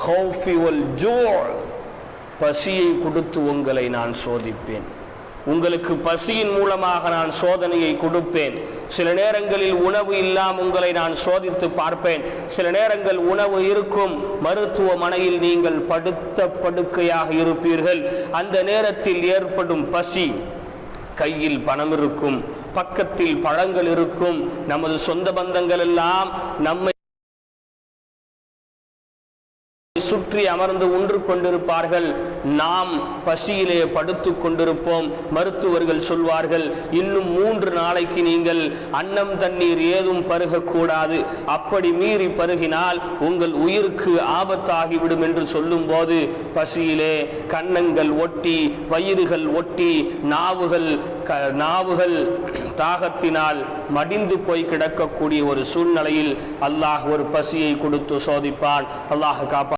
ஹௌஃபி வல் ஜூ, பசியை கொடுத்து உங்களை நான் சோதிப்பேன். உங்களுக்கு பசியின் மூலமாக நான் சோதனையை கொடுப்பேன். சில நேரங்களில் உணவு இல்லாமல் உங்களை நான் சோதித்து பார்ப்பேன். சில நேரங்கள் உணவு இருக்கும், மருத்துவமனையில் நீங்கள் படுக்கையாக இருப்பீர்கள். அந்த நேரத்தில் ஏற்படும் பசி, கையில் பணம் இருக்கும், பக்கத்தில் பழங்கள் இருக்கும், நமது சொந்த பந்தங்கள் எல்லாம் நம்மை சுற்றி அமர்ந்து உண்டு கொண்டிருப்பார்கள். நாம் பசியிலே படுத்து கொண்டிருப்போம். மருத்துவர்கள் சொல்வார்கள், இன்னும் 3 நாளைக்கு நீங்கள் அன்னம் தண்ணீர் ஏதும் பருகக்கூடாது, அப்படி மீறி பருகினால் உங்கள் உயிருக்கு ஆபத்தாகிவிடும் என்று சொல்லும் போது பசியிலே கன்னங்கள் ஒட்டி, வயிறுகள் ஒட்டி, நாவுகள் தாகத்தினால் மடிந்து போய் கிடக்கக்கூடிய ஒரு சூழ்நிலையில் அல்லாஹ் ஒரு பசியை கொடுத்து சோதிப்பான். அல்லாஹ் காப்பா.